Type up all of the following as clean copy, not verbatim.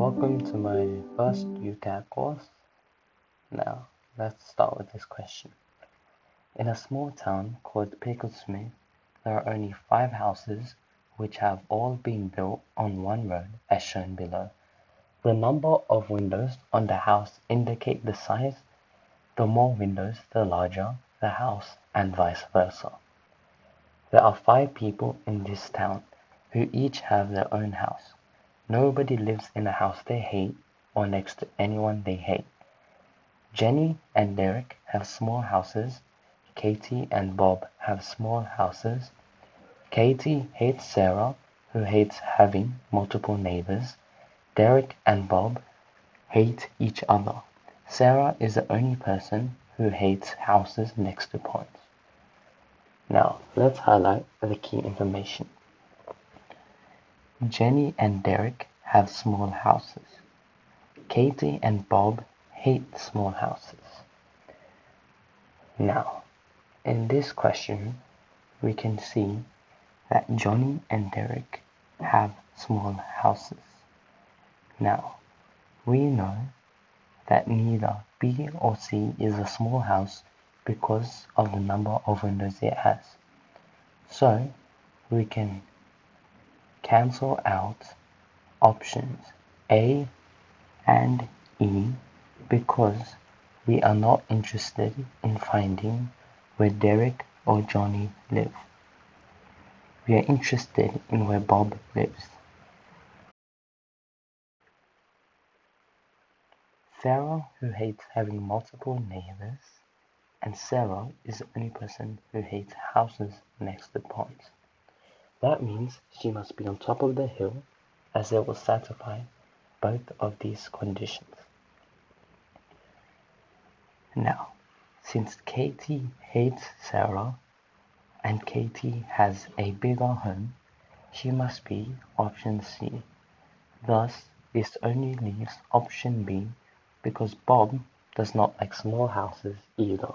Welcome to my first Ucat course. Now, let's start with this question. In a small town called Picklesmith, there are only 5 houses which have all been built on one road as shown below. The number of windows on the house indicate the size. The more windows, the larger the house, and vice versa. There are 5 people in this town who each have their own house. Nobody lives in a house they hate or next to anyone they hate. Jenny and Derek have small houses. Katie and Bob have small houses. Katie hates Sarah, who hates having multiple neighbors. Derek and Bob hate each other. Sarah is the only person who hates houses next to ponds. Now, let's highlight the key information. Jenny and Derek have small houses. Katie and Bob hate small houses. Now, in this question, we can see that Johnny and Derek have small houses. Now, we know that neither B or C is a small house because of the number of windows it has. So, we can cancel out options A and E because we are not interested in finding where Derek or Johnny live. We are interested in where Bob lives. Sarah, who hates having multiple neighbors, and Sarah is the only person who hates houses next to ponds. That means she must be on top of the hill, as it will satisfy both of these conditions. Now, since Katie hates Sarah and Katie has a bigger home, she must be option C. Thus, this only leaves option B because Bob does not like small houses either.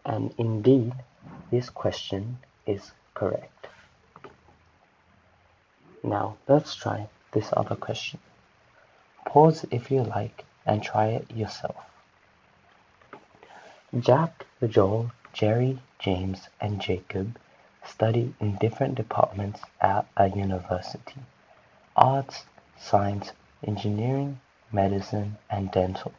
And indeed, this question is correct. Now, let's try this other question. Pause if you like and try it yourself. Jack, Joel, Jerry, James, and Jacob study in different departments at a university: arts, science, engineering, medicine, and dental.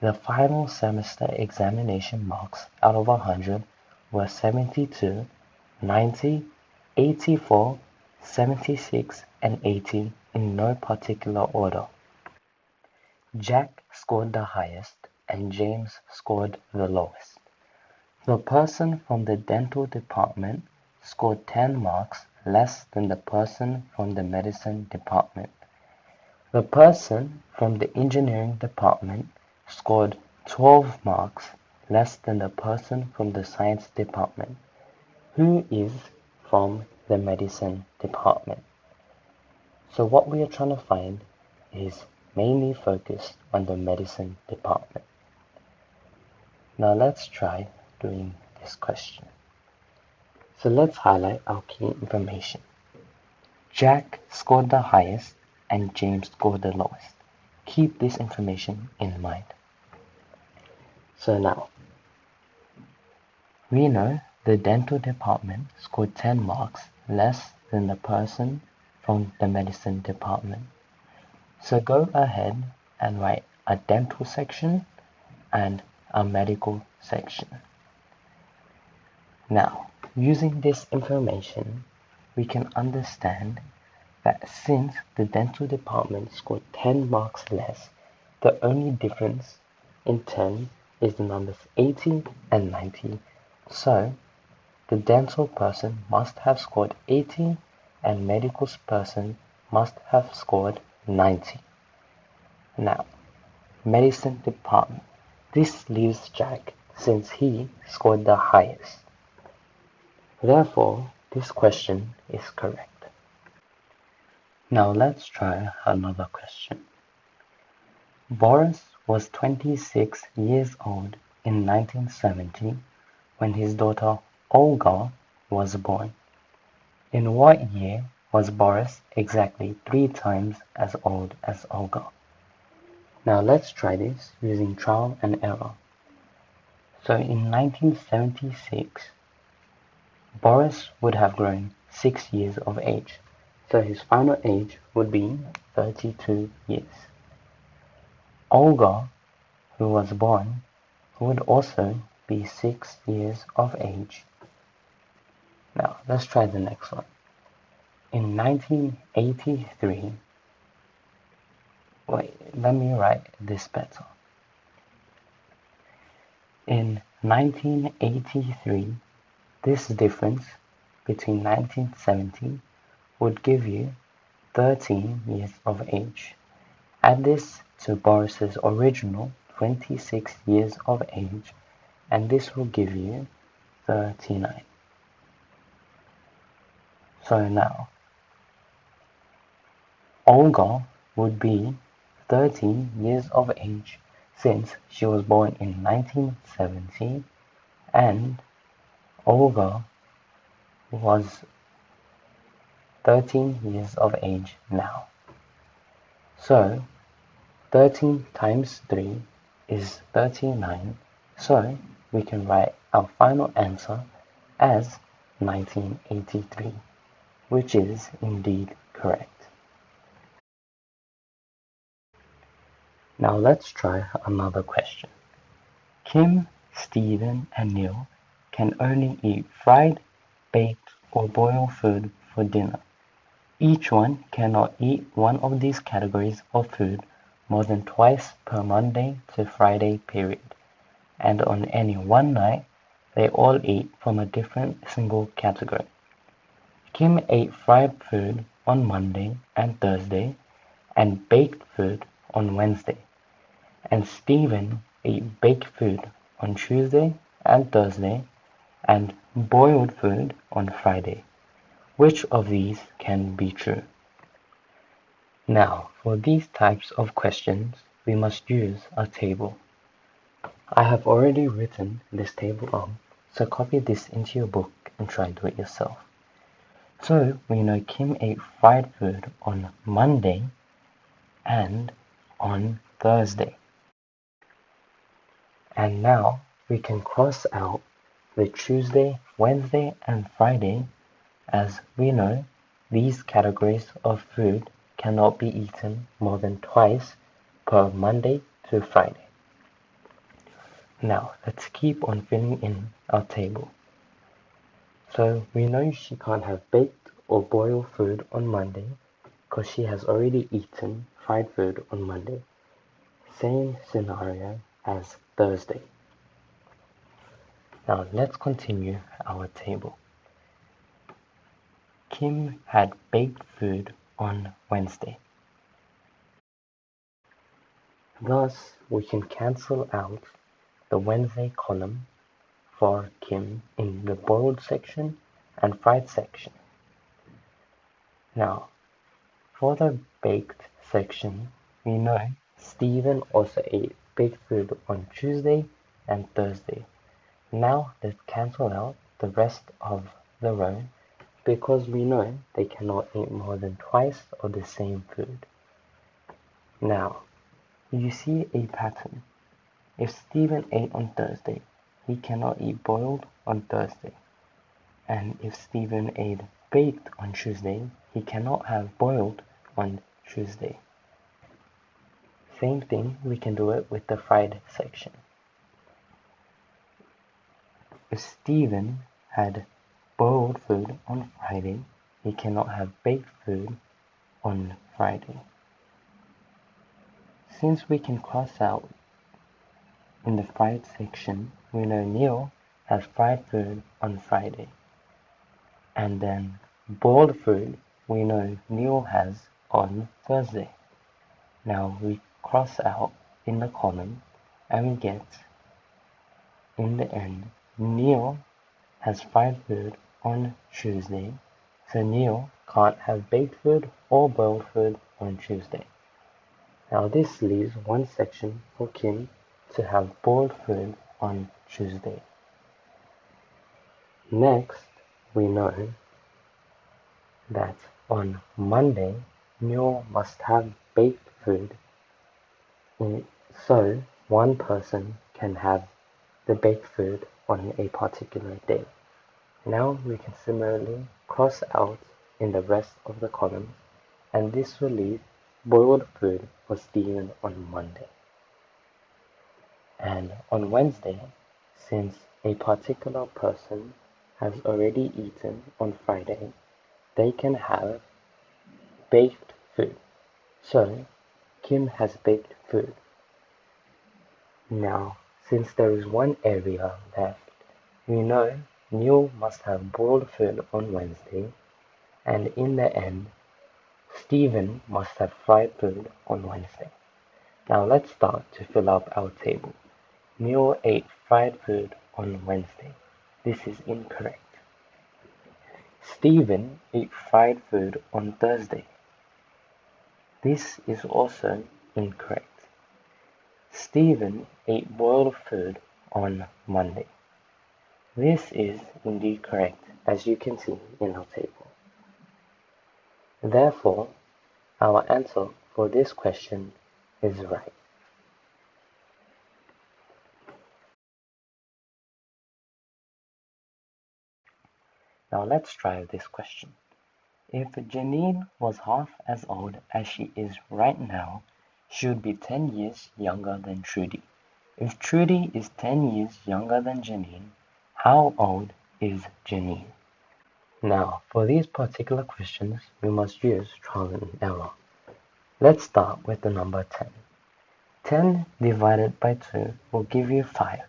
The final semester examination marks out of 100 were 72, 90, 84, 76, and 80 in no particular order. Jack scored the highest and James scored the lowest. The person from the dental department scored 10 marks less than the person from the medicine department. The person from the engineering department scored 12 marks less than the person from the science department, who is from the medicine department. So what we are trying to find is mainly focused on the medicine department. Now let's try doing this question. So let's highlight our key information. Jack scored the highest and James scored the lowest. Keep this information in mind. So now, we know the dental department scored 10 marks less than the person from the medicine department. So go ahead and write a dental section and a medical section. Now, using this information, we can understand that since the dental department scored 10 marks less, the only difference in 10 is the numbers 80 and 90. So, the dental person must have scored 80 and medical person must have scored 90. Now, medicine department. This leaves Jack since he scored the highest. Therefore, this question is correct. Now let's try another question. Boris was 26 years old in 1970 when his daughter Olga was born. In what year was Boris exactly 3 times as old as Olga? Now let's try this using trial and error. So in 1976, Boris would have grown 6 years of age, so his final age would be 32 years. Olga, who was born, would also be 6 years of age. Now let's try the next one. In 1983, let me write this better. In 1983, this difference between 1970 would give you 13 years of age. Add this to Boris's original 26 years of age, and this will give you 39. So now, Olga would be 13 years of age since she was born in 1970, and Olga was 13 years of age now. So 13 times 3 is 39, so we can write our final answer as 1983, which is indeed correct. Now let's try another question. Kim, Stephen, and Neil can only eat fried, baked, or boiled food for dinner. Each one cannot eat one of these categories of food more than twice per Monday to Friday period, and on any one night, they all eat from a different single category. Kim ate fried food on Monday and Thursday, and baked food on Wednesday, and Stephen ate baked food on Tuesday and Thursday, and boiled food on Friday. Which of these can be true? Now, for these types of questions, we must use a table. I have already written this table up, so copy this into your book and try and do it yourself. So, we know Kim ate fried food on Monday and on Thursday. And now we can cross out the Tuesday, Wednesday, and Friday, as we know these categories of food cannot be eaten more than twice per Monday to Friday. Now let's keep on filling in our table. So we know she can't have baked or boiled food on Monday because she has already eaten fried food on Monday. Same scenario as Thursday. Now let's continue our table. Kim had baked food on Wednesday. Thus, we can cancel out the Wednesday column for Kim in the boiled section and fried section. Now, for the baked section, we know Stephen also ate baked food on Tuesday and Thursday. Now let's cancel out the rest of the row because we know they cannot eat more than twice of the same food. Now, you see a pattern. If Stephen ate on Thursday, he cannot eat boiled on Thursday. And if Stephen ate baked on Tuesday, he cannot have boiled on Tuesday. Same thing, we can do it with the fried section. If Stephen had boiled food on Friday, he cannot have baked food on Friday. Since we can cross out in the fried section, we know Neil has fried food on Friday. And then boiled food, we know Neil has on Thursday. Now we cross out in the column and we get, in the end, Neil has fried food on Tuesday, so Neil can't have baked food or boiled food on Tuesday. Now this leaves one section for Kim to have boiled food on Tuesday. Next, we know that on Monday, Neil must have baked food, so one person can have the baked food on a particular day. Now we can similarly cross out in the rest of the columns, and this will leave boiled food for Stephen on Monday. And on Wednesday, since a particular person has already eaten on Friday, they can have baked food. So Kim has baked food. Now, since there is one area left, we know Neil must have boiled food on Wednesday, and in the end, Stephen must have fried food on Wednesday. Now let's start to fill up our table. Neil ate fried food on Wednesday. This is incorrect. Stephen ate fried food on Thursday. This is also incorrect. Stephen ate boiled food on Monday. This is indeed correct, as you can see in our table. Therefore, our answer for this question is right. Now let's try this question. If Janine was half as old as she is right now, she would be 10 years younger than Trudy. If Trudy is 10 years younger than Janine, how old is Janine? Now, for these particular questions, we must use trial and error. Let's start with the number 10. 10 divided by 2 will give you 5.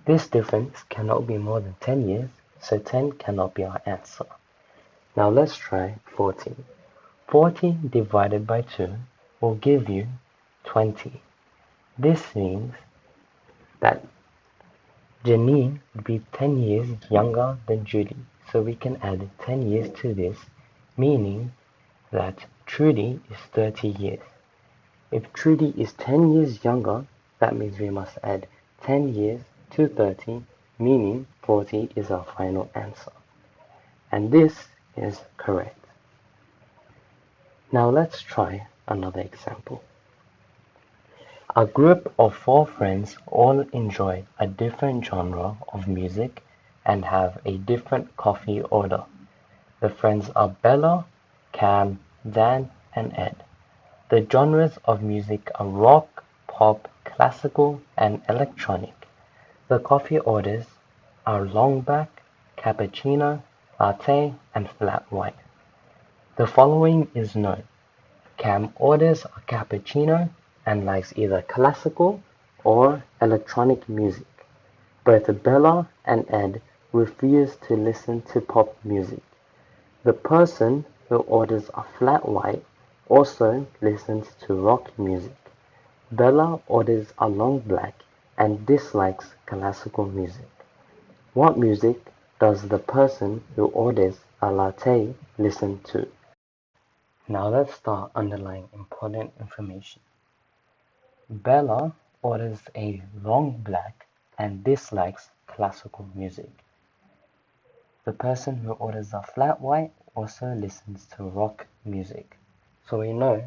This difference cannot be more than 10 years, so 10 cannot be our answer. Now let's try 14. 14 divided by 2 will give you 20. This means that Janine would be 10 years younger than Judy, so we can add 10 years to this, meaning that Trudy is 30 years. If Trudy is 10 years younger, that means we must add 10 years to 30, meaning 40 is our final answer. And this is correct. Now let's try another example. A group of 4 friends all enjoy a different genre of music and have a different coffee order. The friends are Bella, Cam, Dan, and Ed. The genres of music are rock, pop, classical, and electronic. The coffee orders are long black, cappuccino, latte, and flat white. The following is known. Cam orders a cappuccino and likes either classical or electronic music. Both Bella and Ed refuse to listen to pop music. The person who orders a flat white also listens to rock music. Bella orders a long black and dislikes classical music. What music does the person who orders a latte listen to? Now let's start underlying important information. Bella orders a long black and dislikes classical music. The person who orders a flat white also listens to rock music. So we know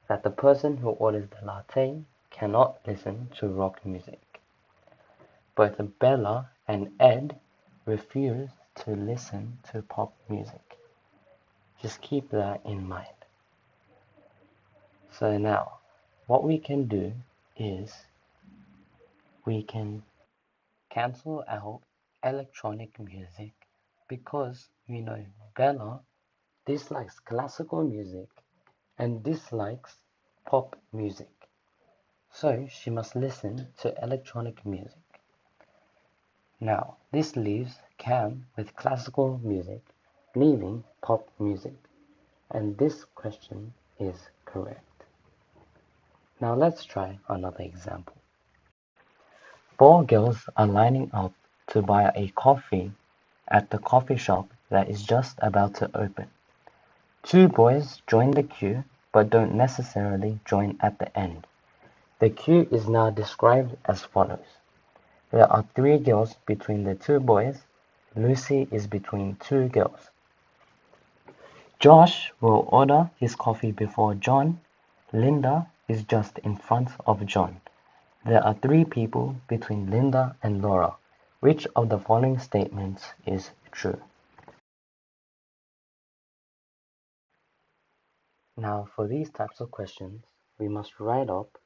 that the person who orders the latte cannot listen to rock music. Both Bella and Ed refuse to listen to pop music. Just keep that in mind. So now, what we can do is we can cancel out electronic music because we know Bella dislikes classical music and dislikes pop music. So she must listen to electronic music. Now, this leaves Cam with classical music, leaving pop music. And this question is correct. Now let's try another example. 4 girls are lining up to buy a coffee at the coffee shop that is just about to open. 2 boys join the queue but don't necessarily join at the end. The queue is now described as follows. There are 3 girls between the 2 boys. Lucy is between 2 girls. Josh will order his coffee before John. Linda is just in front of John. There are 3 people between Linda and Laura. Which of the following statements is true? Now, for these types of questions, we must write up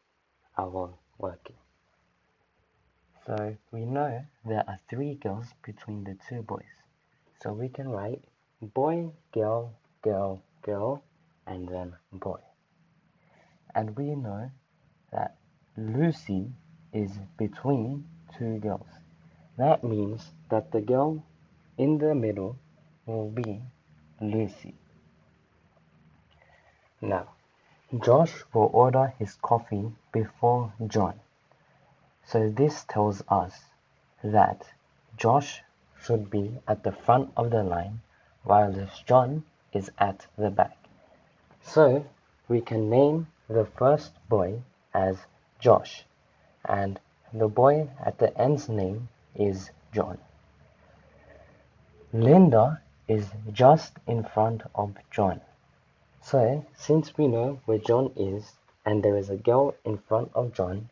our working. So, we know there are 3 girls between the 2 boys. So, we can write boy, girl, girl, girl, and then boy. And we know that Lucy is between 2 girls. That means that the girl in the middle will be Lucy. Now, Josh will order his coffee before John. So this tells us that Josh should be at the front of the line, while John is at the back. So we can name the first boy as Josh, and the boy at the end's name is John. Linda is just in front of John. So, since we know where John is and there is a girl in front of John,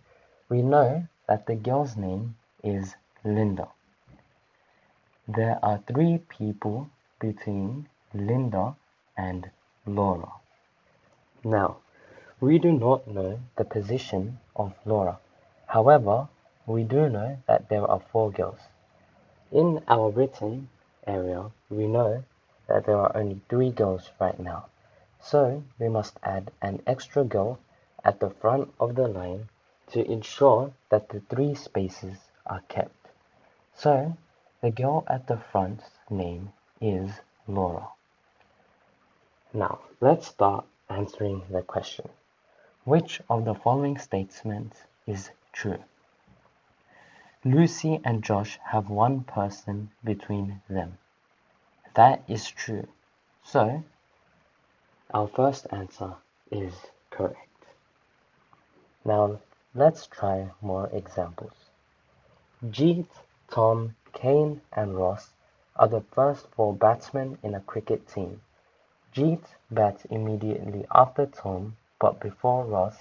we know that the girl's name is Linda. There are 3 people between Linda and Laura. Now, we do not know the position of Laura. However, we do know that there are 4 girls. In our written area, we know that there are only 3 girls right now. So we must add an extra girl at the front of the line to ensure that the 3 spaces are kept. So the girl at the front's name is Laura. Now let's start answering the question. Which of the following statements is true? Lucy and Josh have 1 person between them. That is true. So our first answer is correct. Now, let's try more examples. Jeet, Tom, Kane, and Ross are the first 4 batsmen in a cricket team. Jeet bats immediately after Tom, but before Ross.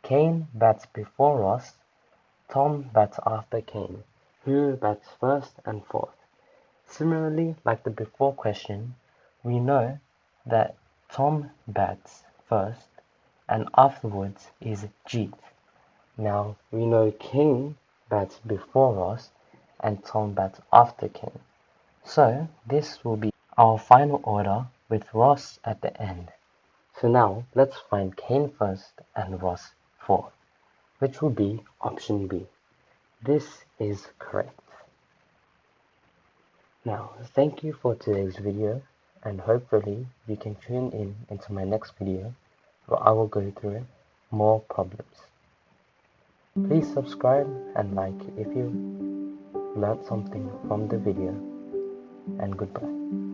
Kane bats before Ross. Tom bats after Kane, who bats first and fourth. Similarly, like the before question, we know that Tom bats first, and afterwards is Jeet. Now, we know Kane bats before Ross, and Tom bats after Kane. So, this will be our final order with Ross at the end. So now, let's find Kane first and Ross fourth, which will be option B. This is correct. Now, thank you for today's video, and hopefully you can tune in into my next video where I will go through more problems. Please subscribe and like if you learned something from the video, and goodbye.